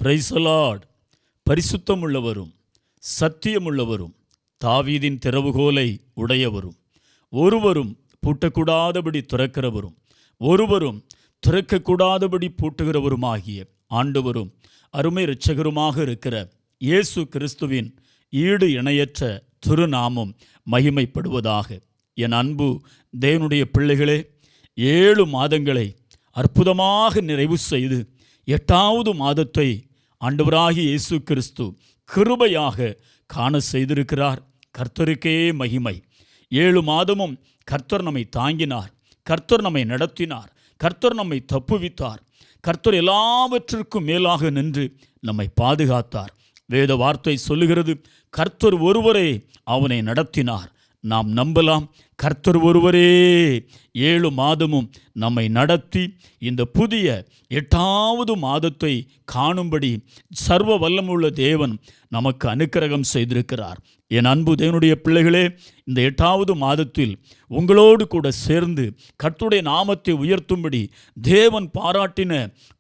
Praise the Lord. பரிசுத்தமுள்ளவரும் சத்தியமுள்ளவரும் தாவீதின் திறவுகோலை உடையவரும் ஒருவரும் பூட்டக்கூடாதபடி திறக்கிறவரும் ஒருவரும் திறக்கக்கூடாதபடி பூட்டுகிறவருமாகிய ஆண்டவரும் அருமை இரட்சகருமாக இருக்கிற இயேசு கிறிஸ்துவின் ஈடு இணையற்ற திருநாமம் மகிமைப்படுவதாக. என் அன்பு தேவனுடைய பிள்ளைகளே, 7 மாதங்களை அற்புதமாக நிறைவு செய்து 8வது மாதத்தை ஆண்டவராகிய இயேசு கிறிஸ்து கிருபையாக காண செய்திருக்கிறார். கர்த்தருக்கே மகிமை. 7 மாதமும் கர்த்தர் நம்மை தாங்கினார், கர்த்தர் நம்மை நடத்தினார், கர்த்தர் நம்மை தப்புவித்தார், கர்த்தர் எல்லாவற்றிற்கும் மேலாக நின்று நம்மை பாதுகாத்தார். வேத வார்த்தை சொல்லுகிறது, கர்த்தர் ஒருவரே அவனை நடத்தினார். நாம் நம்பலாம், கர்த்தர் ஒருவரே 7 மாதமும் நம்மை நடத்தி இந்த புதிய 8வது மாதத்தை காணும்படி சர்வ வல்லமுள்ள தேவன் நமக்கு அனுக்கிரகம் செய்திருக்கிறார். என் அன்பு தேவனுடைய பிள்ளைகளே, இந்த 8வது மாதத்தில் உங்களோடு கூட சேர்ந்து கர்த்தருடைய நாமத்தை உயர்த்தும்படி தேவன் பாராட்டின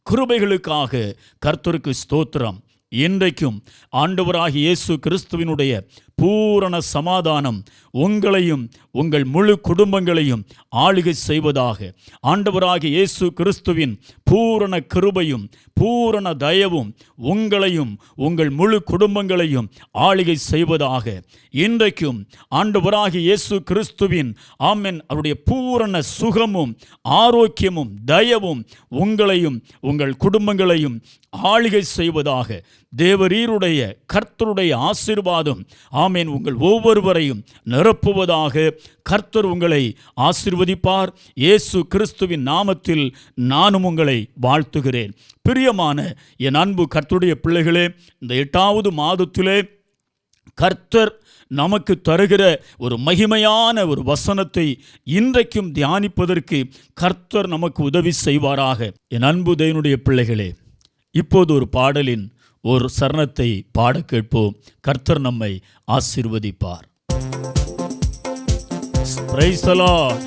கிருபைகளுக்காக கர்த்தருக்கு ஸ்தோத்திரம். இன்றைக்கும் ஆண்டவராகிய இயேசு கிறிஸ்துவினுடைய பூரண சமாதானம் உங்களையும் உங்கள் முழு குடும்பங்களையும் ஆளுகை செய்வதாக. ஆண்டவராகிய இயேசு கிறிஸ்துவின் பூரண கிருபையும் பூரண தயவும் உங்களையும் உங்கள் முழு குடும்பங்களையும் ஆளுகை செய்வதாக. இன்றைக்கும் ஆண்டவராகிய இயேசு கிறிஸ்துவின் ஆமென் அவருடைய பூரண சுகமும் ஆரோக்கியமும் தயவும் உங்களையும் உங்கள் குடும்பங்களையும் ஆளுகை செய்வதாக. தேவரீருடைய கர்த்தருடைய ஆசீர்வாதம் ஆமென் உங்கள் ஒவ்வொருவரையும் நிரப்புவதாக. கர்த்தர் உங்களை ஆசீர்வதிப்பார். இயேசு கிறிஸ்துவின் நாமத்தில் நானும் உங்களை வாழ்த்துகிறேன். பிரியமான என் அன்பு கர்த்தருடைய பிள்ளைகளே, இந்த 8வது மாதத்திலே கர்த்தர் நமக்கு தருகிற ஒரு மகிமையான ஒரு வசனத்தை இன்றைக்கும் தியானிப்பதற்கு கர்த்தர் நமக்கு உதவி செய்வாராக. என் அன்பு தேவனுடைய பிள்ளைகளே, இப்போது ஒரு பாடலின் ஒரு சரணத்தை பாட கேட்போம். கர்த்தர் நம்மை ஆசீர்வதிப்பார். Praise the Lord.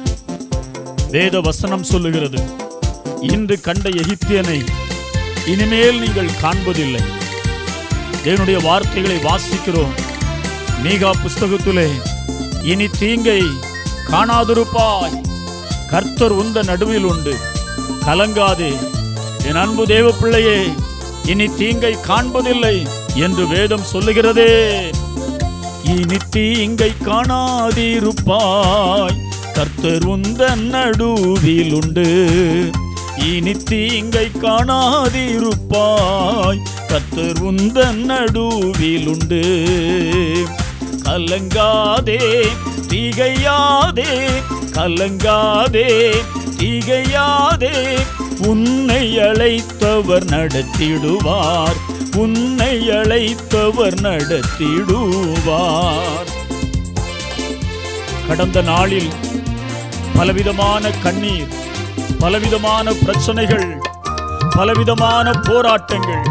வேத வசனம் சொல்லுகிறது, இன்று கண்ட எகிப்தியனை இனிமேல் நீங்கள் காண்பதில்லை. தேவனுடைய வார்த்தைகளை வாசிக்கிறோம். மீகா புஸ்தகத்திலே, இனி தீங்கை காணாதிருப்பாய், கர்த்தர் உந்த நடுவில் உண்டு, கலங்காதே. என் அன்பு தேவ பிள்ளையே, இனி தீங்கை காண்பதில்லை என்று வேதம் சொல்லுகிறதே. இனி தீங்கை காணாதிருப்பாய், கர்த்தர் உந்தன் நடுவில் உண்டு. இனி தீங்கை காணாதிருப்பாய், கர்த்தர் உந்தன் நடுவில் உண்டு. கலங்காதே திகையாதே, கலங்காதே திகையாதே, உன்னை அழைத்தவர் நடத்திடுவார், உன்னை அழைத்தவர் நடத்திடுவார். கடந்த நாளில் பலவிதமான கண்ணீர், பலவிதமான பிரச்சனைகள், பலவிதமான போராட்டங்கள்.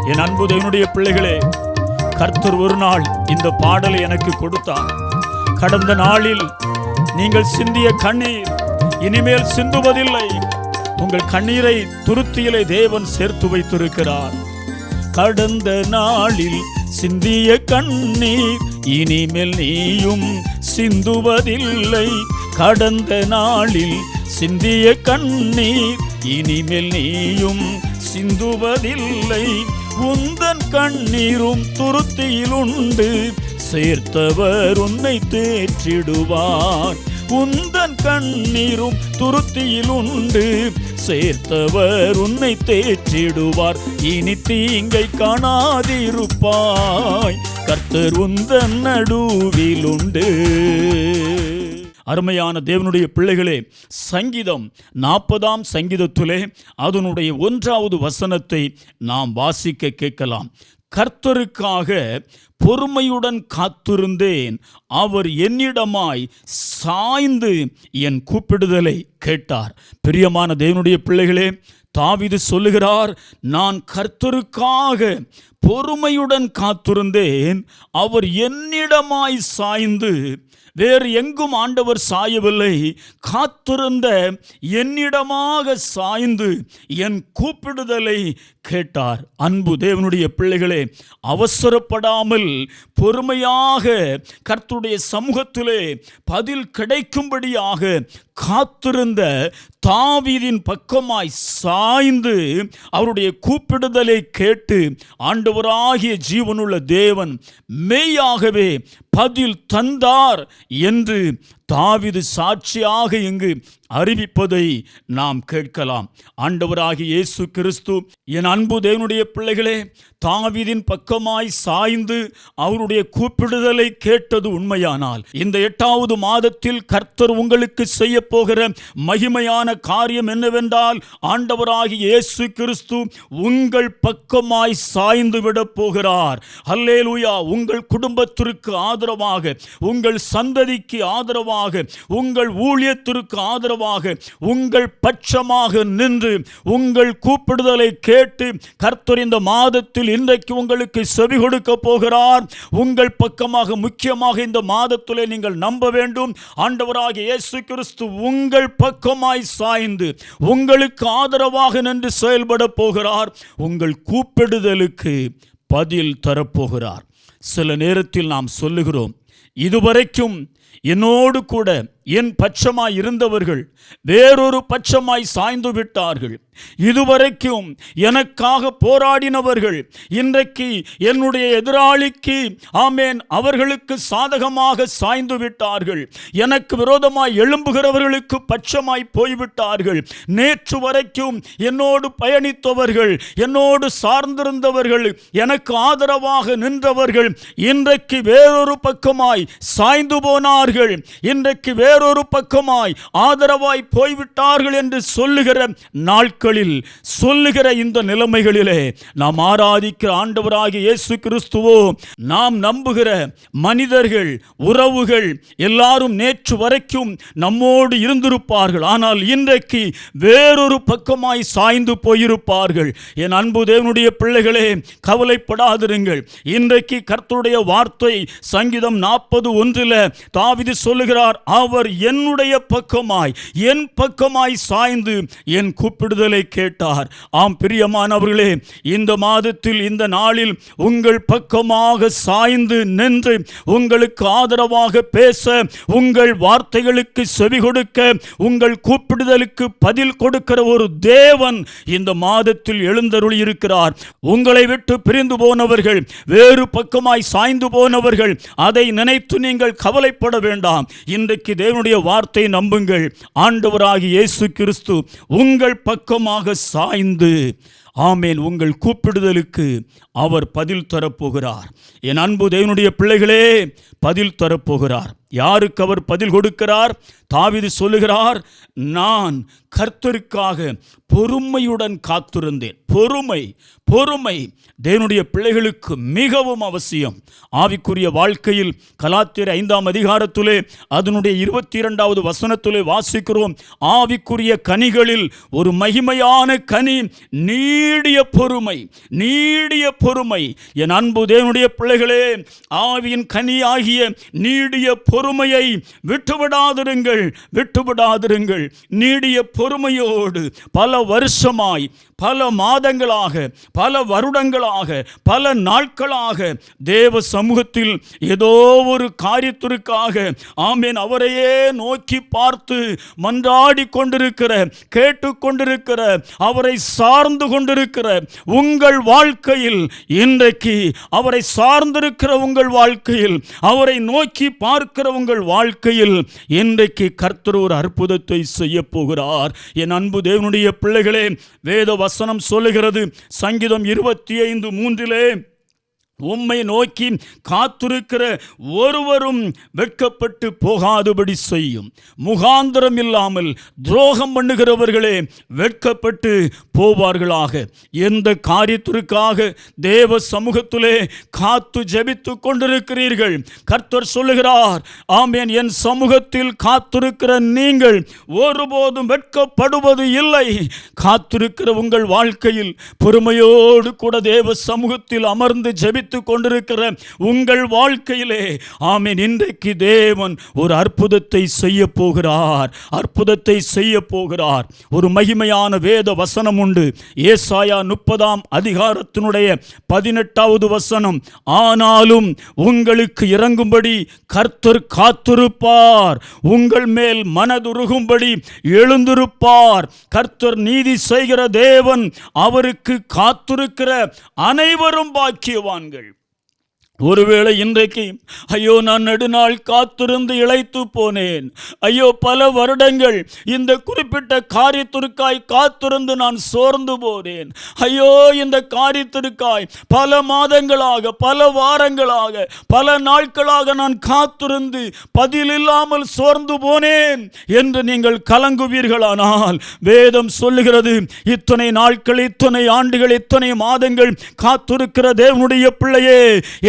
என் அன்பு தேவனுடைய பிள்ளைகளே, கர்த்தர் ஒரு நாள் இந்த பாடலை எனக்கு கொடுத்தார். கடந்த நாளில் நீங்கள் சிந்திய கண்ணீர் இனிமேல் சிந்துவதில்லை. உங்கள் கண்ணீரை துருத்தியிலே தேவன் சேர்த்து வைத்திருக்கிறார். கடந்த நாளில் சிந்திய கண்ணீர் இனிமேல் நீயும் சிந்துவதில்லை. கடந்த நாளில் சிந்திய கண்ணீர் இனிமேல் நீயும் சிந்துவதில்லை. உந்தன் கண்ணீரும் துருத்தியில் உண்டு, சேர்த்தவர் உன்னை தேற்றிடுவார். உந்தன் கண்ணீரும் துருத்தியில் உண்டு, சேர்த்தவர் உன்னை தேற்றிடுவார். இனி தீங்கை காணாதிருப்பாய், கர்த்தர் உந்தன் நடுவில் உண்டு. அருமையான தேவனுடைய பிள்ளைகளே, சங்கீதம் 40ஆம் சங்கீதத்திலே அதனுடைய 1வது வசனத்தை நாம் வாசிக்க கேட்கலாம். கர்த்தருக்காக பொறுமையுடன் காத்திருந்தேன், அவர் என்னிடமாய் சாய்ந்து என் கூப்பிடுதலை கேட்டார். பிரியமான தேவனுடைய பிள்ளைகளே, தாவீது சொல்லுகிறார், நான் கர்த்தருக்காக பொறுமையுடன் காத்திருந்தேன், அவர் என்னிடமாய் சாய்ந்து வேறு எங்கும் ஆண்டவர் சாயவில்லை. காத்திருந்த என்னிடமாக சாய்ந்து என் கூப்பிடுதலை கேட்டார். அன்பு தேவனுடைய பிள்ளைகளே, அவசரப்படாமல் பொறுமையாக கர்த்தருடைய சமூகத்திலே பதில் கிடைக்கும்படியாக காத்திருந்த தாவீதின் பக்கமாய் சாய்ந்து அவருடைய கூப்பிடுதலை கேட்டு ஆண்டவராகிய ஜீவனுள்ள தேவன் மெய்யாகவே பதில் தந்தார் என்று தாவீது சாட்சியாக இங்கு அறிவிப்பதை நாம் கேட்கலாம். ஆண்டவராகிய இயேசு கிறிஸ்து, என் அன்பு தேவனுடைய பிள்ளைகளே, தாவீதின் பக்கமாய் சாய்ந்து அவருடைய கூப்பிடுதலை கேட்டது உண்மையானால், இந்த 8வது மாதத்தில் கர்த்தர் உங்களுக்கு செய்ய போகிற மகிமையான காரியம் என்னவென்றால், ஆண்டவராகிய இயேசு கிறிஸ்து உங்கள் பக்கமாய் சாய்ந்து விட போகிறார். அல்லேலூயா. உங்கள் குடும்பத்திற்கு ஆதரவாக, உங்கள் சந்ததிக்கு ஆதரவாக, உங்கள் ஊழியத்திற்கு ஆதரவாக, உங்கள் பட்சமாக நின்று உங்கள் கூப்பிடுதலை கேட்டு கர்த்தர் இந்த மாதத்தில் இன்றைக்கு உங்களுக்கு செவி கொடுக்க போகிறார். உங்கள் பக்கமாக, முக்கியமாக இந்த மாதத்திலே நீங்கள் நம்ப வேண்டும், ஆண்டவராகிய இயேசு கிறிஸ்து உங்கள் பக்கமாய் சாய்ந்து உங்களுக்கு ஆதரவாக நின்று செயல்பட போகிறார். உங்கள் கூப்பிடுதலுக்கு பதில் தரப்போகிறார். சில நேரத்தில் நாம் சொல்லுகிறோம், இதுவரைக்கும் என்னோடு கூட என் பட்சமாய் இருந்தவர்கள் வேறொரு பட்சமாய் சாய்ந்து விட்டார்கள். இதுவரைக்கும் எனக்காக போராடினவர்கள் இன்றைக்கு என்னுடைய எதிராளிக்கு, ஆமேன், அவர்களுக்கு சாதகமாக சாய்ந்து விட்டார்கள். எனக்கு விரோதமாய் எழும்புகிறவர்களுக்கு பட்சமாய் போய்விட்டார்கள். நேற்று வரைக்கும் என்னோடு பயணித்தவர்கள், என்னோடு சார்ந்திருந்தவர்கள், எனக்கு ஆதரவாக நின்றவர்கள் இன்றைக்கு வேறொரு பக்கமாய் சாய்ந்து போனார்கள். இன்றைக்கு வேறொரு பக்கமாய் ஆதரவாய் போய்விட்டார்கள் என்று சொல்லுகிற நாட்களில், சொல்லுகிற இந்த நிலைமைகளிலே நாம் ஆராதிக்கிற ஆண்டவராகிய இயேசு கிறிஸ்துவோ, நாம் நம்புகிற மனிதர்கள், உறவுகள் எல்லாரும் நேற்று வரைக்கும் நம்மோடு இருந்திருப்பார்கள். ஆனால் இன்றைக்கு வேறொரு பக்கமாய் சாய்ந்து போயிருப்பார்கள். என் அன்பு தேவனுடைய பிள்ளைகளே, கவலைப்படாதிருங்கள். இன்றைக்கு கர்த்தருடைய வார்த்தை சங்கீதம் 40:1 தாவீது சொல்லுகிறார், அவர் என்னுடைய பக்கமாய், என் பக்கமாய் சாய்ந்து என் கூப்பிடுதலை கேட்டார். ஆம் பிரியமானவர்களே, இந்த மாதத்தில், இந்த நாளில் உங்கள் பக்கமாக சாய்ந்து நின்று உங்களுக்கு ஆதரவாக பேச, உங்கள் வார்த்தைகளுக்கு செவி கொடுக்க, உங்கள் கூப்பிடுதலுக்கு பதில் கொடுக்கிற ஒரு தேவன் இந்த மாதத்தில் எழுந்தருளி இருக்கிறார். உங்களை விட்டு பிரிந்து போனவர்கள், வேறு பக்கமாய் சாய்ந்து போனவர்கள், அதை நினைத்து நீங்கள் கவலைப்பட வேண்டாம். இன்றைக்கு தேவனுடைய வார்த்தை நம்புங்கள். ஆண்டவராகிய இயேசு கிறிஸ்து உங்கள் பக்கமாக சாய்ந்து, ஆமேன், உங்கள் கூப்பிடுதலுக்கு அவர் பதில் தரப்போகிறார். என் அன்பு தேவனுடைய பிள்ளைகளே, பதில் தரப்போகிறார். யாருக்கு அவர் பதில் கொடுக்கிறார்? தாவீது சொல்லுகிறார், நான் கர்த்தருக்காக பொறுமையுடன் காத்திருந்தேன். பொறுமை தேவனுடைய பிள்ளைகளுக்கு மிகவும் அவசியம். ஆவிக்குரிய வாழ்க்கையில் கலாத்தியர் 5ஆம் அதிகாரத்திலே அதனுடைய 22வது வசனத்திலே வாசிக்கிறோம், ஆவிக்குரிய கனிகளில் ஒரு மகிமையான கனி நீடிய பொறுமை. என் அன்பு தேவனுடைய பிள்ளைகளே, ஆவியின் கனி ஆகிய நீடிய பொறுமையை விட்டுவிடாதிருங்கள். நீடிய பொறுமையோடு பல வருஷமாய், பல மாதங்களாக, பல வருடங்களாக, பல நாட்களாக தேவ சமூகத்தில் ஏதோ ஒரு காரியத்திற்காக, ஆமேன், அவரையே நோக்கி பார்த்து மன்றாடி கொண்டிருக்கிற, கேட்டுக்கொண்டிருக்கிற, அவரை சார்ந்து கொண்டிருக்கிற உங்கள் வாழ்க்கையில், இன்றைக்கு அவரை சார்ந்திருக்கிற உங்கள் வாழ்க்கையில், அவரை நோக்கி பார்க்கிற உங்கள் வாழ்க்கையில் இன்றைக்கு கர்த்தர் ஒரு அற்புதத்தை செய்ய போகிறார். என் அன்பு தேவனுடைய பிள்ளைகளே, வேத வசனம் சொல்லுகிறது சங்கீதம் 25:3, உம்மை நோக்கி காத்திருக்கிற ஒருவரும் வெட்கப்பட்டு போகாதபடி செய்யும். முகாந்திரம் இல்லாமல் துரோகம் பண்ணுகிறவர்களே வெட்கப்பட்டு போவார்களாக. எந்த காரியத்திற்காக தேவ சமூகத்திலே காத்து ஜெபித்து கொண்டிருக்கிறீர்கள்? கர்த்தர் சொல்லுகிறார், ஆமென், என் சமூகத்தில் காத்திருக்கிற நீங்கள் ஒருபோதும் வெட்கப்படுவது இல்லை. காத்திருக்கிற உங்கள் வாழ்க்கையில் பொறுமையோடு கூட தேவ சமூகத்தில் அமர்ந்து ஜெபித்து ஜெபித்து கொண்டிருக்கிற உங்கள் வாழ்க்கையிலே ஆமென் இன்றைக்கு தேவன் ஒரு அற்புதத்தை செய்ய போகிறார். அற்புதத்தை செய்ய போகிறார். ஒரு மகிமையான வேத வசனம் உண்டு. ஏசாயா 30ஆம் அதிகாரத்தினுடைய 18வது வசனம். ஆனாலும் உங்களுக்கு இறங்கும்படி கர்த்தர் காத்திருப்பார், உங்கள் மேல் மனதுருகும்படி எழுந்திருப்பார். கர்த்தர் நீதி செய்கிற தேவன், அவருக்கு காத்திருக்கிற அனைவரும் பாக்கியவான்கள். ஒருவேளை இன்றைக்கு ஐயோ நான் நெடுநாள் காத்திருந்து இளைத்து போனேன், ஐயோ பல வருடங்கள் இந்த குறிப்பிட்ட காரியத்திற்காய் காத்திருந்து நான் சோர்ந்து போனேன், ஐயோ இந்த காரியத்திற்காய் பல மாதங்களாக பல வாரங்களாக பல நாட்களாக நான் காத்திருந்து பதிலில்லாமல் சோர்ந்து போனேன் என்று நீங்கள் கலங்குவீர்களானால் வேதம் சொல்லுகிறது, இத்தனை நாட்கள் இத்தனை ஆண்டுகள் இத்தனை மாதங்கள் காத்திருக்கிற தேவனுடைய பிள்ளையே,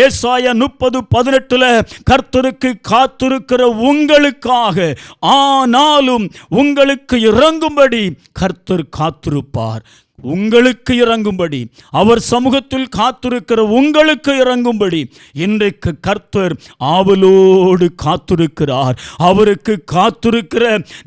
ஏசாயா 30:18 கர்த்தருக்கு காத்திருக்கிற உங்களுக்காக ஆனாலும் உங்களுக்கு இறங்கும்படி கர்த்தர் காத்திருப்பார். உங்களுக்கு இறங்கும்படி, அவர் சமூகத்தில் காத்திருக்கிற உங்களுக்கு இறங்கும்படி இன்றைக்கு கர்த்தர் ஆவலோடு காத்திருக்கிறார். அவருக்கு காத்திருக்கிற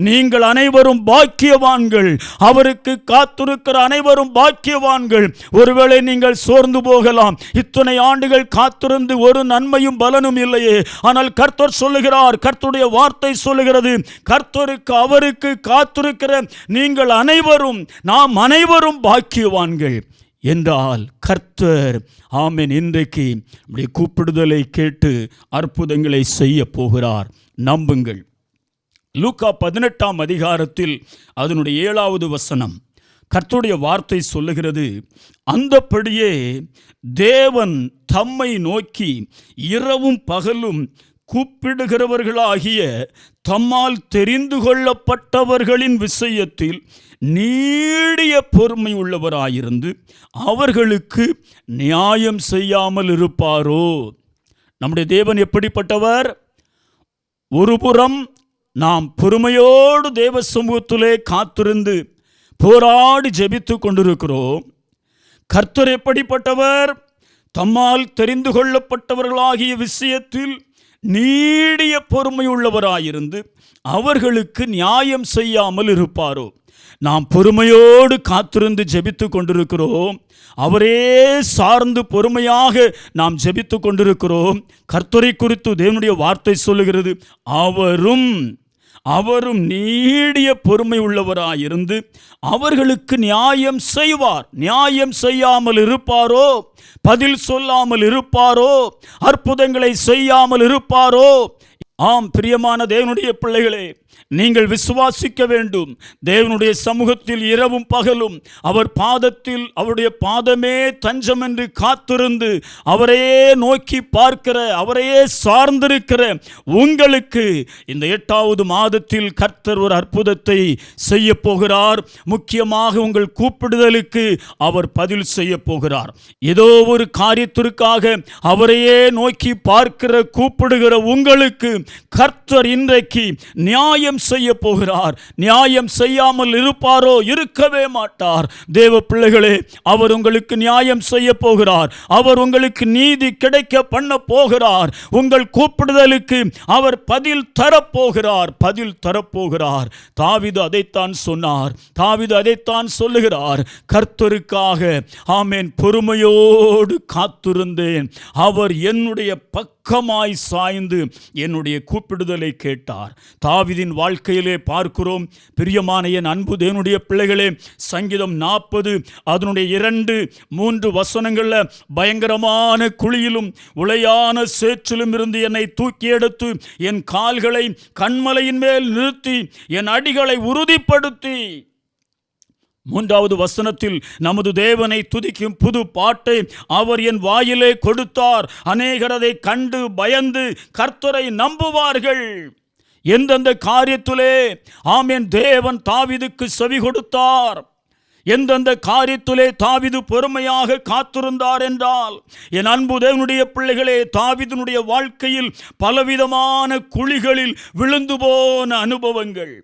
நீங்கள் அனைவரும் பாக்கியவான்கள். அவருக்கு காத்திருக்கிற அனைவரும் பாக்கியவான்கள். ஒருவேளை நீங்கள் சோர்ந்து போகலாம், இத்தனை ஆண்டுகள் காத்திருந்து ஒரு நன்மையும் பலனும் இல்லையே. ஆனால் கர்த்தர் சொல்லுகிறார், கர்த்தருடைய வார்த்தை சொல்லுகிறது, கர்த்தருக்கு அவருக்கு காத்திருக்கிற நீங்கள் அனைவரும், நாம் அனைவரும் பாக்கியவான்கள் என்றால் கர்த்தர் ஆமென் இன்றைக்கு நம்முடைய கூப்பிடுதலை கேட்டு அற்புதங்களை செய்ய போகிறார். நம்புங்கள். லூக்கா 18ஆம் அதிகாரத்தில் அதனுடைய 7வது வசனம் கர்த்தருடைய வார்த்தை சொல்லுகிறது, அந்தப்படியே தேவன் தம்மை நோக்கி இரவும் பகலும் கூப்பிடுகிறவர்களாகிய தம்மால் தெரிந்து கொள்ளப்பட்டவர்களின் விஷயத்தில் நீடிய பொறுமை உள்ளவராயிருந்து அவர்களுக்கு நியாயம் செய்யாமல் இருப்பாரோ? நம்முடைய தேவன் எப்படிப்பட்டவர்? ஒருபுறம் நாம் பொறுமையோடு தேவ சமூகத்திலே காத்திருந்து போராடி ஜெபித்து கொண்டிருக்கிறோம். கர்த்தர் எப்படிப்பட்டவர்? தம்மால் தெரிந்து கொள்ளப்பட்டவர்களாகிய விஷயத்தில் நீடிய பொறுமை உள்ளவராயிருந்து அவர்களுக்கு நியாயம் செய்யாமல் இருப்பாரோ? நாம் பொறுமையோடு காத்திருந்து ஜெபித்து கொண்டிருக்கிறோம். அவரே சார்ந்து பொறுமையாக நாம் ஜெபித்து கொண்டிருக்கிறோம். கர்த்தரை குறித்து தேவனுடைய வார்த்தை சொல்லுகிறது, அவரும் நீடிய பொறுமை உள்ளவராயிருந்து அவர்களுக்கு நியாயம் செய்வார். நியாயம் செய்யாமல் இருப்பாரோ? பதில் சொல்லாமல் இருப்பாரோ? அற்புதங்களை செய்யாமல் இருப்பாரோ? ஆம் பிரியமான தேவனுடைய பிள்ளைகளே, நீங்கள் விசுவாசிக்க வேண்டும். தேவனுடைய சமூகத்தில் இரவும் பகலும் அவர் பாதத்தில், அவருடைய பாதமே தஞ்சம் என்று காத்திருந்து அவரையே நோக்கி பார்க்கிற, அவரையே சார்ந்திருக்கிற உங்களுக்கு இந்த 8வது மாதத்தில் கர்த்தர் ஒரு அற்புதத்தை செய்ய போகிறார். முக்கியமாக உங்கள் கூப்பிடுதலுக்கு அவர் பதில் செய்ய போகிறார். ஏதோ ஒரு காரியத்திற்காக அவரையே நோக்கி பார்க்கிற கூப்பிடுகிற உங்களுக்கு கர்த்தர் இன்றைக்கு நியாயம் செய்ய போகிறார். நியாயம் செய்யாமல் இருப்பாரோ? இருக்கவே மாட்டார். தேவ பிள்ளைகளே, அவர் உங்களுக்கு நியாயம் செய்ய போகிறார். அவர் உங்களுக்கு நீதி கிடைக்க பண்ண போகிறார். உங்கள் கூப்பிடுதலுக்கு அவர் பதில் தரப்போகிறார். பதில் தரப்போகிறார். தாவீது அதைத்தான் சொன்னார். தாவீது அதைத்தான் சொல்லுகிறார், கர்த்தருக்காக ஆமென் பொறுமையோடு காத்திருந்தேன், அவர் என்னுடைய பக்கமாய் சாய்ந்து என்னுடைய கூப்பிடுதலை கேட்டார். தாவீதின் வாழ்க்கையிலே பார்க்கிறோம். பிரியமான என் அன்பு தேவனுடைய பிள்ளைகளே, சங்கீதம் 40 அதனுடைய 2-3 வசனங்களில் பயங்கரமான குழியிலும் உளையான சேற்றிலும் இருந்து என்னை தூக்கி எடுத்து என் கால்களை கண்மலையின் மேல் நிறுத்தி என் அடிகளை உறுதிப்படுத்தி, 3வது வசனத்தில் நமது தேவனை துதிக்கும் புது பாட்டை அவர் என் வாயிலே கொடுத்தார், அநேகர் அதை கண்டு பயந்து கர்த்தரை நம்புவார்கள். எந்தெந்த காரியத்திலே ஆமென் தேவன் தாவீதுக்கு செவி கொடுத்தார், எந்தெந்த காரியத்திலே தாவீது பொறுமையாக காத்திருந்தார் என்றால், என் அன்பு தேவனுடைய பிள்ளைகளே, தாவீதினுடைய வாழ்க்கையில் பலவிதமான குழிகளில் விழுந்து போன அனுபவங்கள்,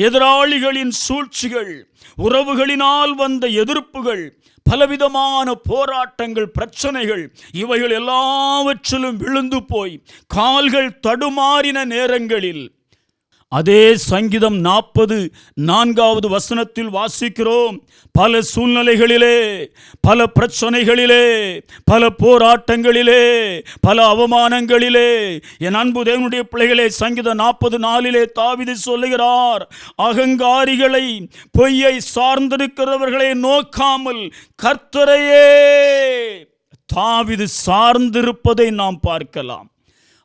எதிராளிகளின் சூழ்ச்சிகள், உறவுகளினால் வந்த எதிர்ப்புகள், பலவிதமான போராட்டங்கள், பிரச்சனைகள், இவைகள் எல்லாவற்றிலும் விழுந்து போய் கால்கள் தடுமாறின நேரங்களில் அதே சங்கீதம் 44 வாசிக்கிறோம். பல சூழ்நிலைகளிலே, பல பிரச்சனைகளிலே, பல போராட்டங்களிலே, பல அவமானங்களிலே, என் அன்பு தேவனுடைய பிள்ளைகளே, சங்கீதம் 44 தாவீது சொல்லுகிறார், அகங்காரிகளை, பொய்யை சார்ந்திருக்கிறவர்களை நோக்காமல் கர்த்தரையே தாவீது சார்ந்திருப்பதை நாம் பார்க்கலாம்.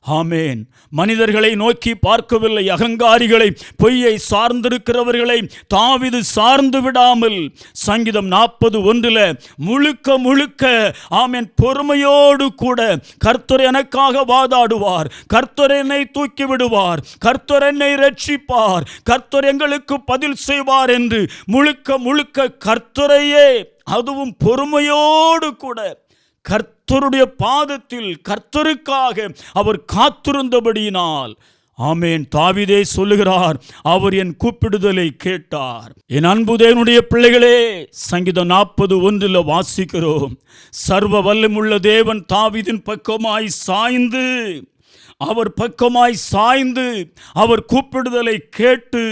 ஆமேன். மனிதர்களை நோக்கி பார்க்கவில்லை, அகங்காரிகளை, பொய்யை சார்ந்திருக்கிறவர்களை தாவீது சார்ந்து விடாமல் சங்கீதம் 41 முழுக்க முழுக்க ஆமேன் பொறுமையோடு கூட கர்த்தர் எனக்காக வாதாடுவார், கர்த்தர் என்னை தூக்கி விடுவார், கர்த்தர் என்னை ரட்சிப்பார், கர்த்தர் எங்களுக்கு பதில் செய்வார் என்று முழுக்க முழுக்க கர்த்தரையே, அதுவும் பொறுமையோடு கூட கர்த்தருடைய பாதத்தில் கர்த்தருக்காக அவர் காத்திருந்தபடியினால் ஆமேன் தாவீதே சொல்லுகிறார், அவர் என் கூப்பிடுதலை கேட்டார். என் அன்பு தேவனுடைய பிள்ளைகளே, சங்கீதம் 41 வாசிக்கிறோம், சர்வ வல்லமுள்ள தேவன் தாவீதின் பக்கமாய் சாய்ந்து, அவர் பக்கமாய் சாய்ந்து அவர் கூப்பிடுதலை கேட்டு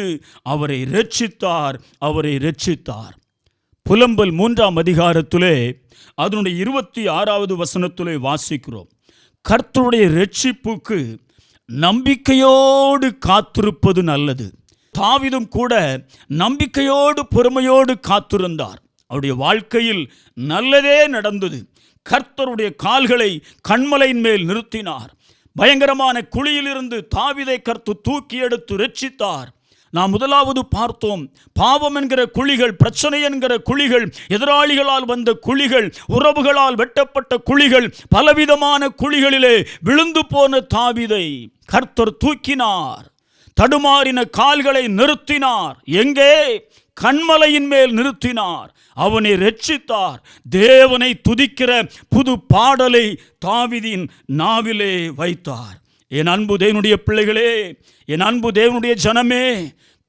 அவரை இரட்சித்தார், அவரை இரட்சித்தார். புலம்பல் 3 அதனுடைய 26 வாசிக்கிறோம், கர்த்தருடைய இரட்சிப்புக்கு நம்பிக்கையோடு காத்திருப்பது நல்லது. தாவீதும் கூட நம்பிக்கையோடு பொறுமையோடு காத்திருந்தார். அவருடைய வாழ்க்கையில் நல்லதே நடந்தது. கர்த்தருடைய கால்களை கன்மலையின் மேல் நிறுத்தினார். பயங்கரமான குழியிலிருந்து தாவீதை கர்த்தர் தூக்கி எடுத்து இரட்சித்தார். நாம் முதலாவது பார்த்தோம், பாவம் என்கிற குழிகள், பிரச்சனை என்கிற குழிகள், எதிராளிகளால் வந்த குழிகள், உறவுகளால் வெட்டப்பட்ட குழிகள், பலவிதமான குழிகளிலே விழுந்து போன தாவீதை கர்த்தர் தூக்கினார். தடுமாறின கால்களை நிறுத்தினார். எங்கே? கன்மலையின் மேல் நிறுத்தினார். அவனை இரட்சித்தார். தேவனை துதிக்கிற புது பாடலை தாவீதின் நாவிலே வைத்தார். என் அன்பு தேவனுடைய பிள்ளைகளே, என் அன்பு தேவனுடைய ஜனமே,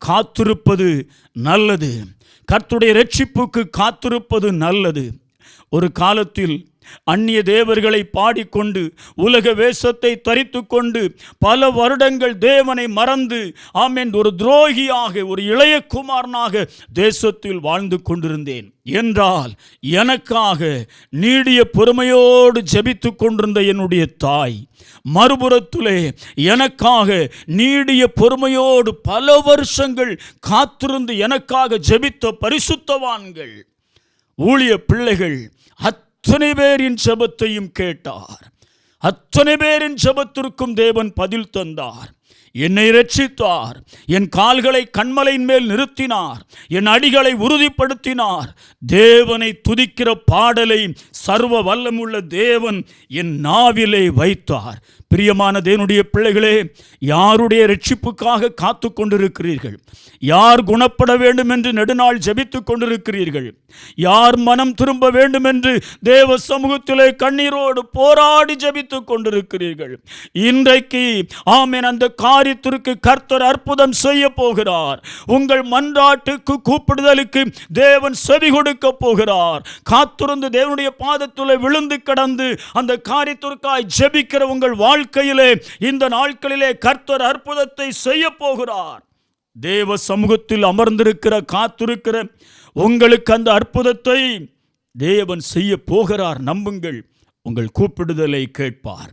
காத்திருப்பது நல்லது. கர்த்தருடைய இரட்சிப்புக்கு காத்திருப்பது நல்லது. ஒரு காலத்தில் அந்நிய தேவர்களை பாடிக்கொண்டு உலக வேஷத்தை தரித்து கொண்டு பல வருடங்கள் தேவனை மறந்து ஆமென் ஒரு துரோகியாக, ஒரு இளைய குமாரனாக தேசத்தில் வாழ்ந்து கொண்டிருந்தேன் என்றால் எனக்காக நீடிய பொறுமையோடு ஜெபித்து கொண்டிருந்த என்னுடைய தாய், மறுபுறத்திலே எனக்காக நீடிய பொறுமையோடு பல வருஷங்கள் காத்திருந்து எனக்காக ஜெபித்த பரிசுத்தவான்கள், ஊழிய பிள்ளைகள் அத்தனை பேரின் ஜெபத்தையும் கேட்டார். அத்தனை பேரின் ஜெபத்திற்கும் தேவன் பதில் தந்தார். என்னை இரட்சித்தார். என் கால்களை கன்மலையின் மேல் நிறுத்தினார். என் அடிகளை உறுதிப்படுத்தினார். தேவனை துதிக்கிற பாடலை சர்வ வல்லமுள்ள தேவன் என் நாவிலே வைத்தார். பிரியமான தேவனுடைய பிள்ளைகளே, யாருடைய இரட்சிப்புக்காக காத்து கொண்டிருக்கிறீர்கள்? யார் குணப்பட வேண்டும் என்று நெடுநாள் ஜெபித்து கொண்டிருக்கிறீர்கள்? யார் மனம் திரும்ப வேண்டும் என்று தேவ சமூகத்திலே கண்ணீரோடு போராடி ஜெபித்து கொண்டிருக்கிறீர்கள்? இன்றைக்கு ஆமென் அந்த காரியத்திற்கு கர்த்தர் அற்புதம் செய்ய போகிறார். உங்கள் மன்றாட்டுக்கு கூப்பிடுதலுக்கு தேவன் செவி கொடுக்க போகிறார். காத்திருந்து தேவனுடைய பாதத்திலே விழுந்து கிடந்து அந்த காரியத்திற்காய் ஜெபிக்கிற உங்கள் வாழ்க்கையிலே இந்த நாட்களிலே கர்த்தர் அற்புதத்தை செய்ய போகிறார். தேவ சமூகத்தில் அமர்ந்திருக்கிற காத்திருக்கிற உங்களுக்கு அந்த அற்புதத்தை தேவன் செய்ய போகிறார். நம்புங்கள், உங்கள் கூப்பிடுதலை கேட்பார்.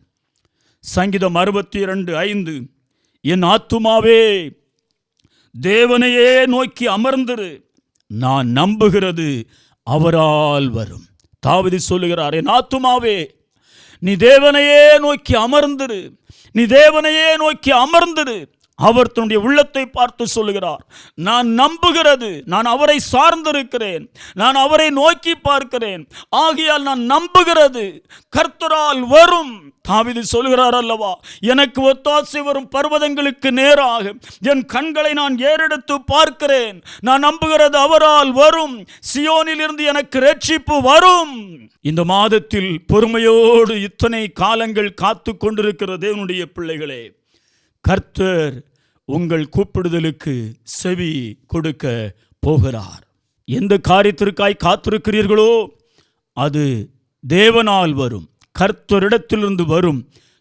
சங்கீதம் 62:5, என் ஆத்துமாவே தேவனையே நோக்கி அமர்ந்திரு, நான் நம்புகிறது அவரால் வரும். தாவீது சொல்லுகிறார், என் ஆத்துமாவே நீ தேவனையே நோக்கி அமர்ந்திரு, நீ தேவனையே நோக்கி அமர்ந்திரு. அவர் தன்னுடைய உள்ளத்தை பார்த்து சொல்லுகிறார், நான் நம்புகிறது, நான் அவரை சார்ந்திருக்கிறேன், நான் அவரை நோக்கி பார்க்கிறேன், ஆகையால் நான் நம்புகிறது கர்த்தரால் வரும். தாவீது சொல்கிறார் அல்லவா, எனக்கு ஒத்தாசை வரும் பர்வதங்களுக்கு நேராக என் கண்களை நான் ஏறெடுத்து பார்க்கிறேன், நான் நம்புகிறது அவரால் வரும், சியோனில் இருந்து எனக்கு இரட்சிப்பு வரும். இந்த மாதத்தில் பொறுமையோடு இத்தனை காலங்கள் காத்து கொண்டிருக்கிற தேவனுடைய பிள்ளைகளே, கர்த்தர் உங்கள் கூப்பிடுதலுக்கு செவி கொடுக்க போகிறார். எந்த காரியத்திற்காய் காத்திருக்கிறீர்களோ அது தேவனால் வரும், கர்த்தரிடத்திலிருந்து வரும்.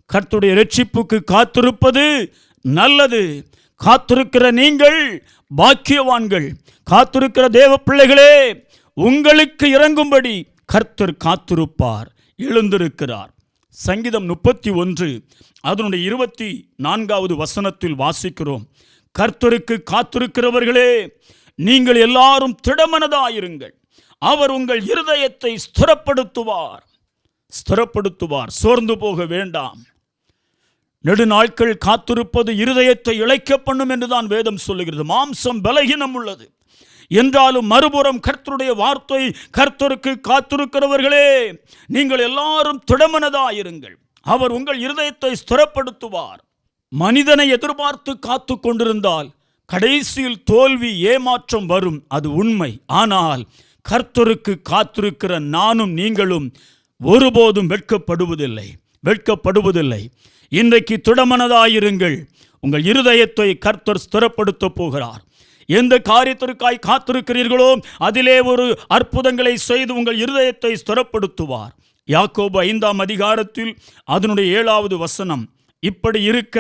கர்த்தருடைய இரட்சிப்புக்கு காத்திருப்பது நல்லது. காத்திருக்கிற நீங்கள் பாக்கியவான்கள். காத்திருக்கிற தேவ பிள்ளைகளே, உங்களுக்கு இறங்கும்படி கர்த்தர் காத்திருப்பார், எழுந்திருக்கிறார். சங்கீதம் 31 அதனுடைய 24வது வசனத்தில் வாசிக்கிறோம், கர்த்தருக்கு காத்திருக்கிறவர்களே, நீங்கள் எல்லாரும் திடமனதாயிருங்கள், அவர் உங்கள் இருதயத்தை ஸ்திரப்படுத்துவார். சோர்ந்து போக வேண்டாம். நெடுநாட்கள் காத்திருப்பது இருதயத்தை இளைக்க பண்ணும் என்றுதான் வேதம் சொல்லுகிறது. மாம்சம் பலகீனம் உள்ளது என்றாலும் மறுபுறம் கர்த்தருடைய வார்த்தை, கர்த்தருக்கு காத்திருக்கிறவர்களே, நீங்கள் எல்லாரும் திடமனதாயிருங்கள், அவர் உங்கள் இருதயத்தை ஸ்திரப்படுத்துவார். மனிதனை எதிர்பார்த்து காத்து கொண்டிருந்தால் கடைசியில் தோல்வி, ஏமாற்றம் வரும், அது உண்மை. ஆனால் கர்த்தருக்கு காத்திருக்கிற நானும் நீங்களும் ஒருபோதும் வெட்கப்படுவதில்லை. இன்றைக்கு திடமனதாயிருங்கள், உங்கள் இருதயத்தை கர்த்தர் ஸ்திரப்படுத்த போகிறார். எந்த காரியத்திற்காய் காத்திருக்கிறீர்களோ அதிலே ஒரு அற்புதங்களை செய்து உங்கள் இருதயத்தை ஸ்திரப்படுத்துவார். யாக்கோபு 5ஆம் அதிகாரத்தில் அதனுடைய 7வது வசனம், இப்படி இருக்க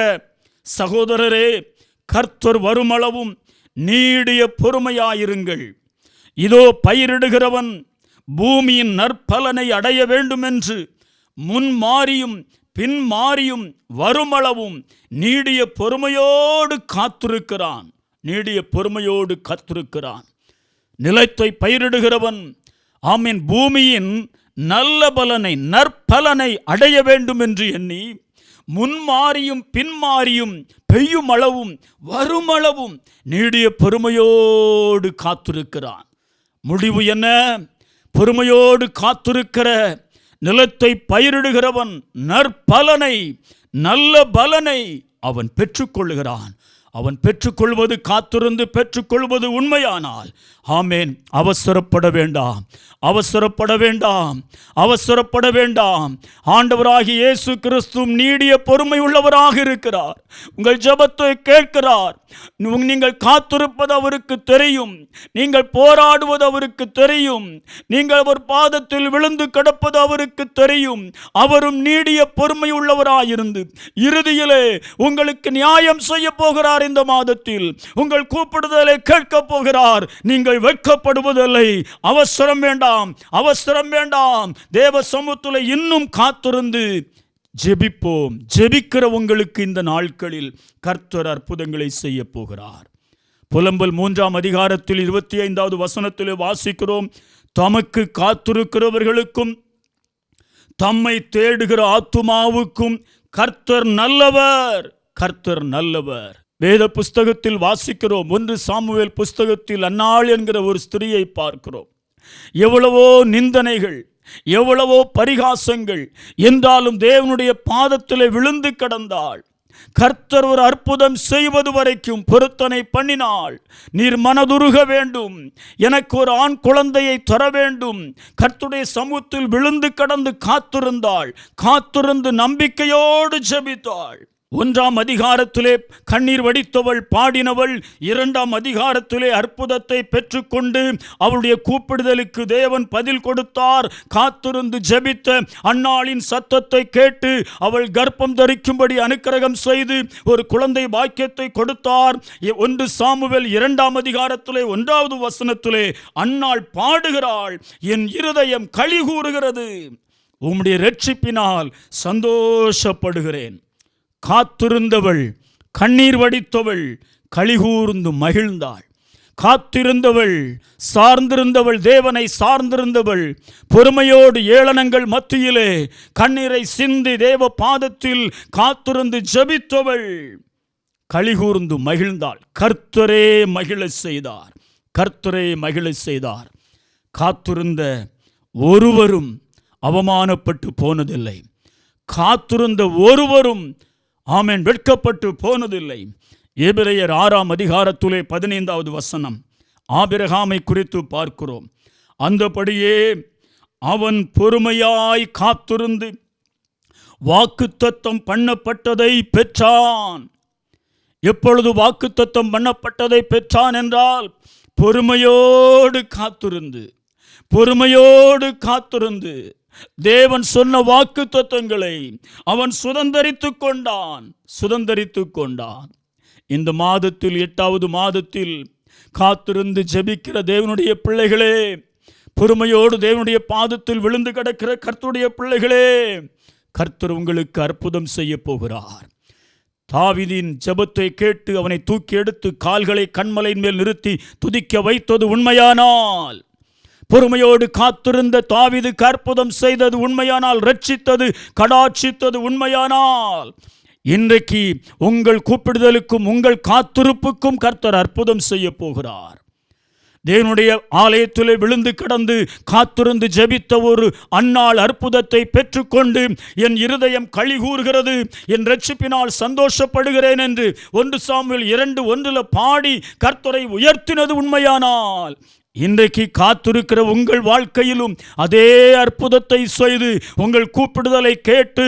சகோதரரே, கர்த்தர் வருமளவும் நீடிய பொறுமையாயிருங்கள். இதோ பயிரிடுகிறவன் பூமியின் நற்பலனை அடைய வேண்டுமென்று முன்மாறியும் பின்மாறியும் வருமளவும் நீடிய பொறுமையோடு காத்திருக்கிறான். நிலத்தை பயிரிடுகிறவன் பூமியின் நல்ல பலனை, நற்பலனை அடைய வேண்டும் என்று எண்ணி முன்மாறியும் பின்மாறியும் பெய்யும் அளவும் வருமளவும் நீடிய பொறுமையோடு காத்திருக்கிறான். முடிவு என்ன? பொறுமையோடு காத்திருக்கிற நிலத்தை பயிரிடுகிறவன் நற்பலனை, நல்ல பலனை அவன் பெற்றுக்கொள்கிறான். அவன் பெற்றுக்கொள்வது, காத்திருந்து பெற்றுக்கொள்வது உண்மையானால், ஆமேன், அவசரப்பட வேண்டாம். ஆண்டவராகிய இயேசு கிறிஸ்து நீடிய பொறுமை உள்ளவராக இருக்கிறார். உங்கள் ஜெபத்தை கேட்கிறார். நீங்கள் காத்திருப்பது அவருக்கு தெரியும். நீங்கள் போராடுவது அவருக்கு தெரியும். நீங்கள் அவர் பாதத்தில் விழுந்து கிடப்பது அவருக்கு தெரியும். அவரும் நீடிய பொறுமை உள்ளவராயிருந்து இறுதியிலே உங்களுக்கு நியாயம் செய்ய போகிறார். இந்த மாதத்தில் உங்கள் கூப்பிடுதலை கேட்க போகிறார். நீங்கள் வெட்கப்படுவதில்லை. அவசரம் வேண்டாம். தேவ சமூகத்தில் இன்னும் காத்திருந்து ஜெபிப்போம். ஜெபிக்கிற உங்களுக்கு இந்த நாட்களில் கர்த்தர் அற்புதங்களை செய்ய போகிறார். புலம்பல் 3ஆம் அதிகாரத்தில் 25வது வசனத்தில் வாசிக்கிறோம், தமக்கு காத்திருக்கிறவர்களுக்கும் தம்மை தேடுகிற ஆத்துமாவுக்கும் கர்த்தர் நல்லவர். வேத புஸ்தகத்தில் வாசிக்கிறோம். 1 சாமுவேல் புஸ்தகத்தில் அன்னாள் என்கிற ஒரு ஸ்திரியை பார்க்கிறோம். எவ்வளவோ நிந்தனைகள், எவ்வளவோ பரிகாசங்கள் என்றாலும் தேவனுடைய பாதத்தில் விழுந்து கிடந்தாள். கர்த்தர் ஒரு அற்புதம் செய்வது வரைக்கும் பொருத்தனை பண்ணினாள். நீர் மனதுருக வேண்டும், எனக்கு ஒரு ஆண் குழந்தையை தர வேண்டும். கர்த்தருடைய சமூகத்தில் விழுந்து கிடந்து காத்திருந்து நம்பிக்கையோடு ஜெபித்தாள். 1ஆம் அதிகாரத்திலே கண்ணீர் வடித்தவள், பாடினவள். 2ஆம் அதிகாரத்திலே அற்புதத்தை பெற்றுக்கொண்டு அவளுடைய கூப்பிடுதலுக்கு தேவன் பதில் கொடுத்தார். காத்திருந்து ஜெபித்த அன்னாளின் சத்தத்தை கேட்டு அவள் கர்ப்பம் தரிக்கும்படி அனுக்கிரகம் செய்து ஒரு குழந்தை பாக்கியத்தை கொடுத்தார். 1 சாமுவேல் 2ஆம் அதிகாரத்திலே 1வது வசனத்திலே அன்னாள் பாடுகிறாள், என் இருதயம் களி கூறுகிறது, உம்முடைய இரட்சிப்பினால் சந்தோஷப்படுகிறேன். காத்திருந்தவள், கண்ணீர் வடித்தவள் களிகூர்ந்து மகிழ்ந்தாள். காத்திருந்தவள், தேவனை சார்ந்திருந்தவள், பொறுமையோடு ஏளனங்கள் மத்தியிலே கண்ணீரை சிந்தி தேவ பாதத்தில் காத்திருந்து ஜெபித்தவள் களிகூர்ந்து மகிழ்ந்தாள். கர்த்தரே மகிழ செய்தார். காத்திருந்த ஒருவரும் அவமானப்பட்டு போனதில்லை. காத்திருந்த ஒருவரும் ஆமென் வெட்கப்பட்டு போனதில்லை. எபிரெயர் 6ஆம் அதிகாரத்திலே 15வது வசனம் ஆபிரகாமை குறித்து பார்க்கிறோம். அந்தபடியே அவன் பொறுமையாய் காத்திருந்து வாக்குத்தத்தம் பண்ணப்பட்டதை பெற்றான். எப்பொழுது வாக்குத்தத்தம் பண்ணப்பட்டதை பெற்றான் என்றால் பொறுமையோடு காத்திருந்து தேவன் சொன்ன வாக்குத்தத்தங்களை அவன் சுதந்தரித்துக் கொண்டான். இந்த மாதத்தில் 8வது மாதத்தில் காத்திருந்து ஜெபிக்கிற தேவனுடைய பிள்ளைகளே, பொறுமையோடு தேவனுடைய பாதத்தில் விழுந்து கிடக்கிற கர்த்தருடைய பிள்ளைகளே, கர்த்தர் உங்களுக்கு அற்புதம் செய்ய போகிறார். தாவீதின் ஜெபத்தை கேட்டு அவனை தூக்கி எடுத்து கால்களை கன்மலையின் மேல் நிறுத்தி துதிக்க வைத்தது உண்மையானால், பொறுமையோடு காத்திருந்த தாவீதுக்கு அற்புதம் செய்தது உண்மையானால், ரட்சித்தது கடாட்சித்தது உண்மையானால், இன்றைக்கு உங்கள் கூப்பிடுதலுக்கும் உங்கள் காத்திருப்புக்கும் கர்த்தர் அற்புதம் செய்ய போகிறார். தேவனுடைய ஆலயத்திலே விழுந்து கிடந்து காத்திருந்து ஜெபித்த ஒரு அன்னாள் அற்புதத்தை பெற்றுக்கொண்டு என் இருதயம் களி கூறுகிறது, என் ரட்சிப்பினால் சந்தோஷப்படுகிறேன் என்று 1 சாமுவேல் 2:1 பாடி கர்த்தரை உயர்த்தினது உண்மையானால், இன்றைக்கு காத்திருக்கிற உங்கள் வாழ்க்கையிலும் அதே அற்புதத்தை செய்து உங்கள் கூப்பிடுதலை கேட்டு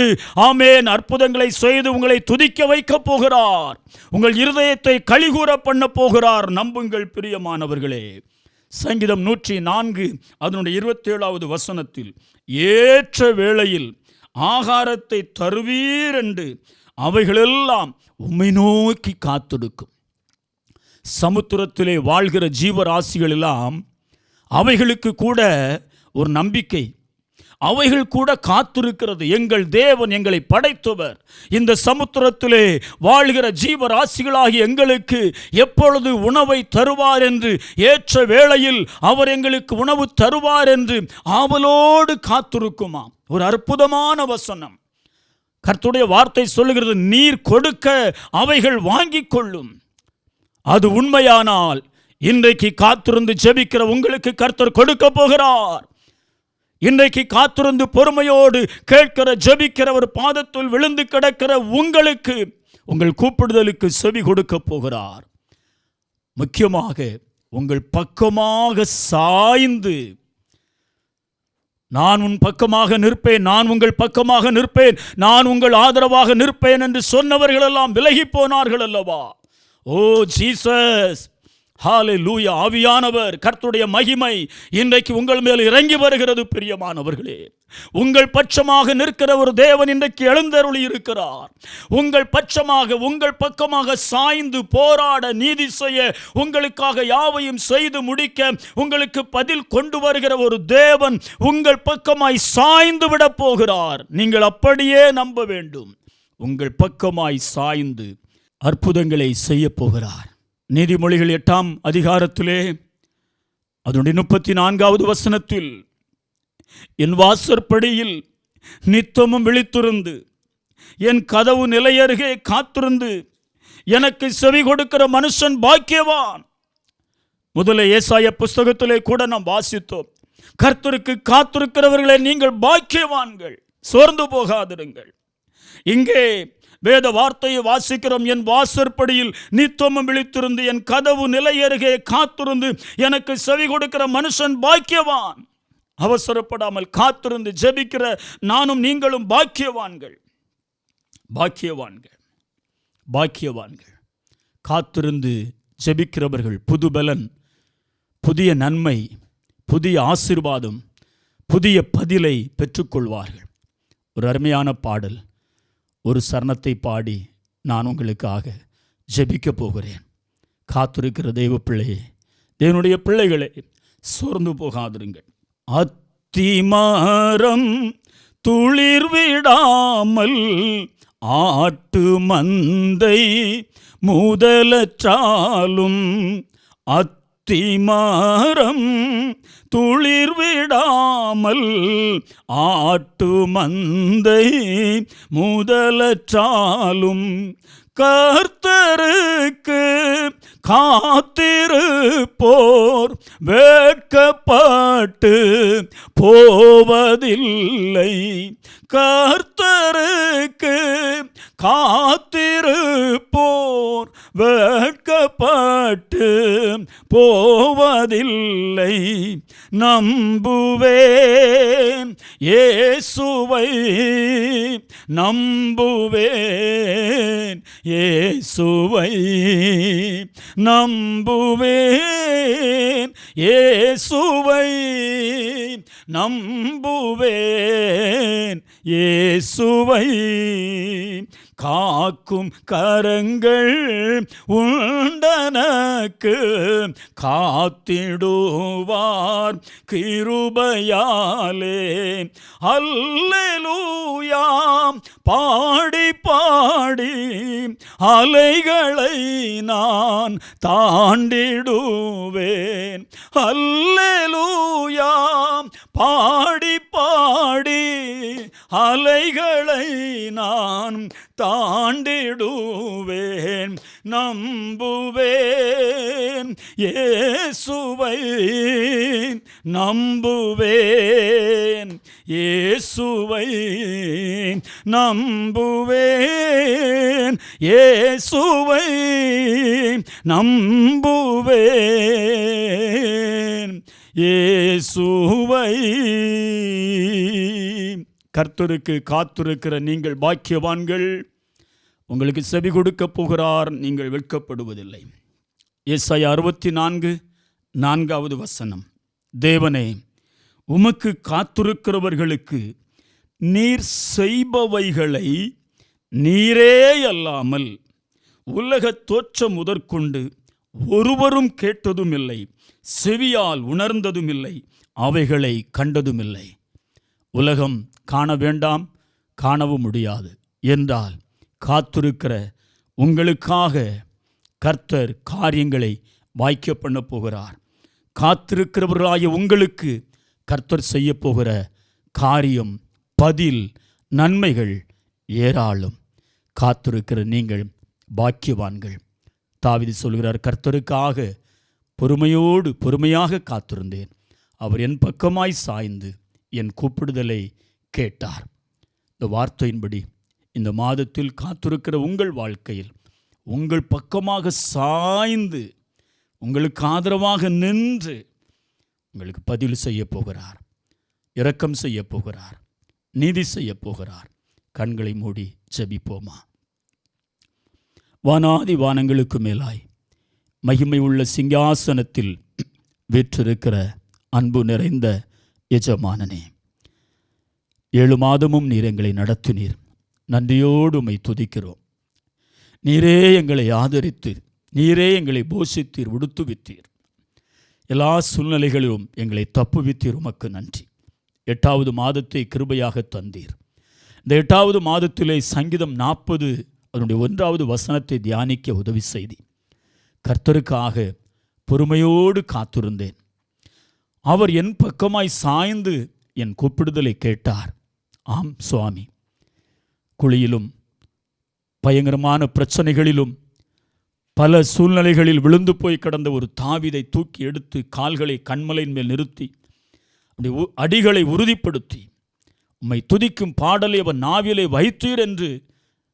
ஆமேன் அற்புதங்களை செய்து உங்களை துதிக்க வைக்க போகிறார். உங்கள் இருதயத்தை களிகூற பண்ண போகிறார். நம்புங்கள் பிரியமானவர்களே. சங்கீதம் 104 அதனுடைய 27வது வசனத்தில், ஏற்ற வேளையில் ஆகாரத்தை தருவீர் என்று அவைகளெல்லாம் உம்மை நோக்கி காத்திருக்கும். சமுத்திரத்திலே வாழ்கிற ஜீவராசிகள் எல்லாம் அவைகளுக்கு கூட ஒரு நம்பிக்கை, அவைகள் கூட காத்திருக்கிறது. எங்கள் தேவன் எங்களை படைத்தவர், இந்த சமுத்திரத்திலே வாழ்கிற ஜீவராசிகளாகி எங்களுக்கு எப்பொழுது உணவை தருவார் என்று, ஏற்ற வேளையில் அவர் எங்களுக்கு உணவு தருவார் என்று ஆவலோடு காத்திருக்குமாம். ஒரு அற்புதமான வசனம். கர்த்தருடைய வார்த்தை சொல்லுகிறது, நீர் கொடுக்க அவைகள் வாங்கிக் கொள்ளும். அது உண்மையானால் இன்றைக்கு காத்திருந்து ஜெபிக்கிற உங்களுக்கு கர்த்தர் கொடுக்க போகிறார். இன்றைக்கு காத்திருந்து பொறுமையோடு கேட்கிற ஜெபிக்கிற ஒரு பாதத்தில் விழுந்து கிடக்கிற உங்களுக்கு உங்கள் கூப்பிடுதலுக்கு செவி கொடுக்க போகிறார். முக்கியமாக உங்கள் பக்கமாக சாய்ந்து, நான் உன் பக்கமாக நிற்பேன், நான் உங்கள் பக்கமாக நிற்பேன், நான் உங்கள் ஆதரவாக நிற்பேன் என்று சொன்னவர்களெல்லாம் விலகி போனார்கள் அல்லவா? ஓ ஜீசஸ், ஹல்லேலூயா. ஆவியானவர் கர்த்தருடைய மகிமை இன்றைக்கு உங்கள் மேல் இறங்கி வருகிறது. பிரியமானவர்களே, உங்கள் பட்சமாக நிற்கிற ஒரு தேவன் இன்றைக்கு எழுந்தருளி இருக்கிறார். உங்கள் பட்சமாக உங்கள் பக்கமாக சாய்ந்து போராட, நீதி செய்ய, உங்களுக்காக யாவையும் செய்து முடிக்க உங்களுக்கு பதில் கொண்டு வருகிற ஒரு தேவன் உங்கள் பக்கமாய் சாய்ந்து விட போகிறார். நீங்கள் அப்படியே நம்ப வேண்டும். உங்கள் பக்கமாய் சாய்ந்து அற்புதங்களை செய்ய போகிறார். நீதிமொழிகள் 8ஆம் அதிகாரத்திலே அதனுடைய 34வது வசனத்தில், என் வாசற்படியில் நித்தமும் விழித்திருந்து என் கதவு நிலையருகே காத்திருந்து எனக்கு செவி கொடுக்கிற மனுஷன் பாக்கியவான். முதல்ல ஏசாயா புஸ்தகத்திலே கூட நாம் வாசித்தோம், கர்த்தருக்கு காத்திருக்கிறவர்களே நீங்கள் பாக்கியவான்கள், சோர்ந்து போகாதிருங்கள். இங்கே வேத வார்த்தையை வாசிக்கிறோம், என் வாசற்படியில் நித்தமும் விழித்திருந்து என் கதவு நிலையருகே காத்திருந்து எனக்கு செவி கொடுக்கிற மனுஷன் பாக்கியவான். அவசரப்படாமல் காத்திருந்து ஜெபிக்கிற நானும் நீங்களும் பாக்கியவான்கள். காத்திருந்து ஜெபிக்கிறவர்கள் புது பலன், புதிய நன்மை, புதிய ஆசீர்வாதம், புதிய பதிலை பெற்றுக்கொள்வார்கள். ஒரு அருமையான பாடல், ஒரு சரணத்தை பாடி நான் உங்களுக்காக ஜெபிக்க போகிறேன். காத்திருக்கிற தெய்வ பிள்ளையே, தேவனுடைய பிள்ளைகளே, சோர்ந்து போகாதிருங்கள். அத்திமரம் துளிர் விடாமல் ஆட்டு மந்தை முதலற்றாலும், அத்திமரம் துளிர் விடாமல் ஆட்டு மந்தை முதலற்றாலும், கர்த்தருக்கு காத்திருப்போர் வெட்கப்பட்டு போவதில்லை. கர்த்தருக்கு காத்திருப்போர் வெட்கப்பட்டு போவதில்லை. நம்புவேன் இயேசுவை, நம்புவேன் இயேசுவை, நம்புவேன் இயேசுவை, நம்புவேன் இயேசுவை. காக்கும் கரங்கள் உண்டனக்கு, காத்திடுவார் கிருபையாலே. அல்லேலூயா பாடி பாடி அலைகளை நான் தாண்டிடுவேன். அல்லேலூயா பாடி பாடி அலைகளை நான் தாண்டிடுவேன். நம்புவேன் இயேசுவை, நம்புவேன் இயேசுவை, நம்புவேன் இயேசுவை, நம்புவேன் இயேசுவை. கர்த்தருக்கு காத்திருக்கிற நீங்கள் பாக்கியவான்கள். உங்களுக்கு செவி கொடுக்க போகிறார், நீங்கள் வெட்கப்படுவதில்லை. ஏசாயா 64:4 தேவனே, உமக்கு காத்திருக்கிறவர்களுக்கு நீர் செய்பவைகளை நீரே அல்லாமல் உலகத் தோற்றம் முதற்கொண்டு ஒருவரும் கேட்டதும் இல்லை, செவியால் உணர்ந்ததும் இல்லை, அவைகளை கண்டதும் இல்லை. உலகம் காண வேண்டாம், காணவும் முடியாது என்றால் காத்திருக்கிற உங்களுக்காக கர்த்தர் காரியங்களை வாய்க்க பண்ண போகிறார். காத்திருக்கிறவர்களாகிய உங்களுக்கு கர்த்தர் செய்ய போகிற காரியம், பதில், நன்மைகள் ஏராளம். காத்திருக்கிற நீங்கள் பாக்கியவான்கள். தாவீது சொல்கிறார், கர்த்தருக்காக பொறுமையாக காத்திருந்தேன். அவர் என் பக்கமாய் சாய்ந்து என் கூப்பிடுதலை கேட்டார். இந்த வார்த்தையின்படி இந்த மாதத்தில் காத்திருக்கிற உங்கள் வாழ்க்கையில் உங்கள் பக்கமாக சாய்ந்து உங்களுக்கு ஆதரவாக நின்று உங்களுக்கு பதில் செய்ய போகிறார், இரக்கம் செய்ய போகிறார், நீதி செய்ய போகிறார். கண்களை மூடி ஜெபிப்போமா. வானாதி வானங்களுக்கு மேலாய் மகிமை உள்ள சிங்காசனத்தில் வீற்றிருக்கிற அன்பு நிறைந்த எஜமானனே, 7 மாதமும் நீர் எங்களை நடத்தினீர். நன்றியோடு உம்மை துதிக்கிறோம். நீரே எங்களை ஆதரித்தீர், நீரே எங்களை போஷித்தீர், உடுத்துவித்தீர். எல்லா சூழ்நிலைகளிலும் எங்களை தப்புவித்தீர். உமக்கு நன்றி. 8வது மாதத்தை கிருபையாக தந்தீர். இந்த 8வது மாதத்திலே சங்கீதம் 40 அதனுடைய 1வது வசனத்தை தியானிக்க உதவி செய்தி. கர்த்தருக்காக பொறுமையோடு காத்திருந்தேன். அவர் என் பக்கமாய் சாய்ந்து என் கூப்பிடுதலை கேட்டார். ஆம் சுவாமி, குழியிலும் பயங்கரமான பிரச்சனைகளிலும் பல சூழ்நிலைகளில் விழுந்து போய் கிடந்த ஒரு தாவீதை தூக்கி எடுத்து கால்களை கண்மலையின் மேல் நிறுத்தி அடிகளை உறுதிப்படுத்தி உம்மை துதிக்கும் பாடலை அவர் நாவிலே வைத்தீர் என்று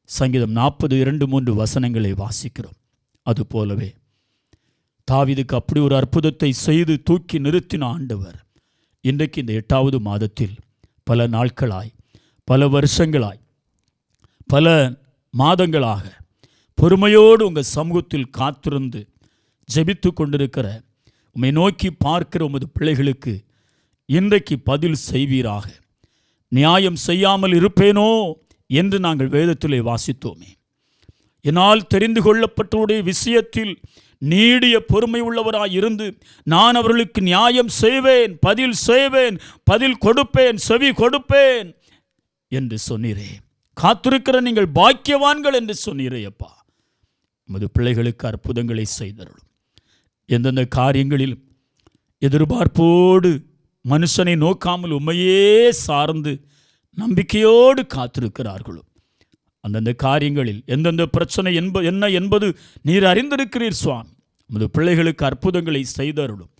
சங்கீதம் 40:2-3 வசனங்களை வாசிக்கிறோம். அதுபோலவே தாவீதுக்கு அப்படி ஒரு அற்புதத்தை செய்து தூக்கி நிறுத்தின ஆண்டவர் இன்றைக்கு இந்த 8வது மாதத்தில் பல நாட்களாய், பல வருஷங்களாய், பல மாதங்களாக பொறுமையோடு உங்கள் சமூகத்தில் காத்திருந்து ஜெபித்து கொண்டிருக்கிற உம்மை நோக்கி பார்க்கிற உமது பிள்ளைகளுக்கு இன்றைக்கு பதில் செய்வீராக. நியாயம் செய்யாமல் இருப்பேனோ என்று நாங்கள் வேதத்திலே வாசித்தோமே. என்னால் தெரிந்து கொள்ளப்பட்டவருடைய விஷயத்தில் நீடிய பொறுமை உள்ளவராய் இருந்து நான் அவர்களுக்கு நியாயம் செய்வேன், பதில் செய்வேன், பதில் கொடுப்பேன், செவி கொடுப்பேன் என்று சொன்னீரே. காத்திருக்கிற நீங்கள் பாக்கியவான்கள் என்று சொன்னீரே. அப்பா, உமது பிள்ளைகளுக்கு அற்புதங்களை செய்தருளும். எந்தெந்த காரியங்களில் எதிர்பார்ப்போடு மனுஷனை நோக்காமல் உம்மையே சார்ந்து நம்பிக்கையோடு காத்திருக்கிறார்களோ அந்தந்த காரியங்களில் எந்தெந்த பிரச்சனை என்ன என்பது நீர் அறிந்திருக்கிறீர் சுவாமி. உமது பிள்ளைகளுக்கு அற்புதங்களை செய்தருளும்.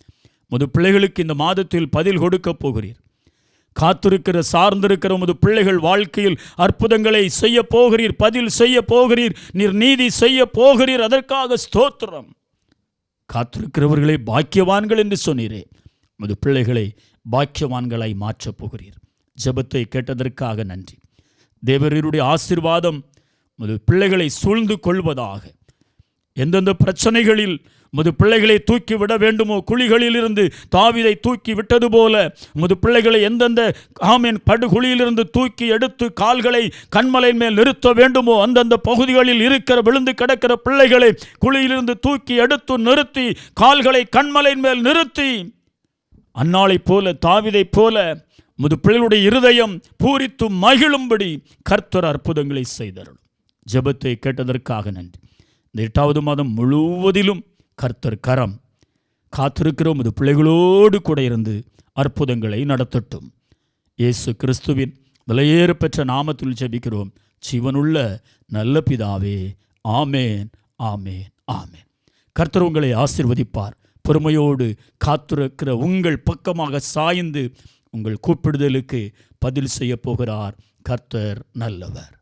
உமது பிள்ளைகளுக்கு இந்த மாதத்தில் பதில் கொடுக்க போகிறீர். காத்திருக்கிற சார்ந்திருக்கிற உமது பிள்ளைகள் வாழ்க்கையில் அற்புதங்களை செய்ய போகிறீர், பதில் செய்ய போகிறீர், நீர் நீதி செய்ய போகிறீர். அதற்காக ஸ்தோத்திரம். காத்திருக்கிறவர்களை பாக்கியவான்கள் என்று சொன்னீரே. உமது பிள்ளைகளை பாக்கியவான்களாய் மாற்றப் போகிறீர். ஜெபத்தை கேட்டதற்காக நன்றி. தேவரீருடைய ஆசீர்வாதம் உமது பிள்ளைகளை சூழ்ந்து கொள்வதாக. எந்தெந்த பிரச்சனைகளில் உமது பிள்ளைகளை தூக்கி விட வேண்டுமோ, குழிகளிலிருந்து தாவீதை தூக்கி விட்டது போல உமது பிள்ளைகளை எந்தெந்த படுகுழியிலிருந்து தூக்கி எடுத்து கால்களை கண்மலையின் மேல் நிறுத்த வேண்டுமோ, அந்தந்த பகுதிகளில் இருக்கிற விழுந்து கிடக்கிற பிள்ளைகளை குழியிலிருந்து தூக்கி எடுத்து நிறுத்தி கால்களை கண்மலையின் மேல் நிறுத்தி அன்னாளைப் போல தாவீதைப் போல உமது பிள்ளைகளுடைய இருதயம் பூரித்து மகிழும்படி கர்த்தர் அற்புதங்களை செய்தருளும். ஜெபத்தை கேட்டதற்காக நன்றி. இந்த 8வது மாதம் முழுவதிலும் கர்த்தர் கரம் காத்திருக்கிற உமது பிள்ளைகளோடு கூட இருந்து அற்புதங்களை நடத்தட்டும். இயேசு கிறிஸ்துவின் விலையேறு பெற்ற நாமத்தில் ஜெபிக்கிறோம் ஜீவனுள்ள நல்ல பிதாவே. ஆமேன், ஆமேன், ஆமேன். கர்த்தர் உங்களை ஆசீர்வதிப்பார். பொறுமையோடு காத்திருக்கிற உங்கள் பக்கமாக சாய்ந்து உங்கள் கூப்பிடுதலுக்கு பதில் செய்ய போகிறார். கர்த்தர் நல்லவர்.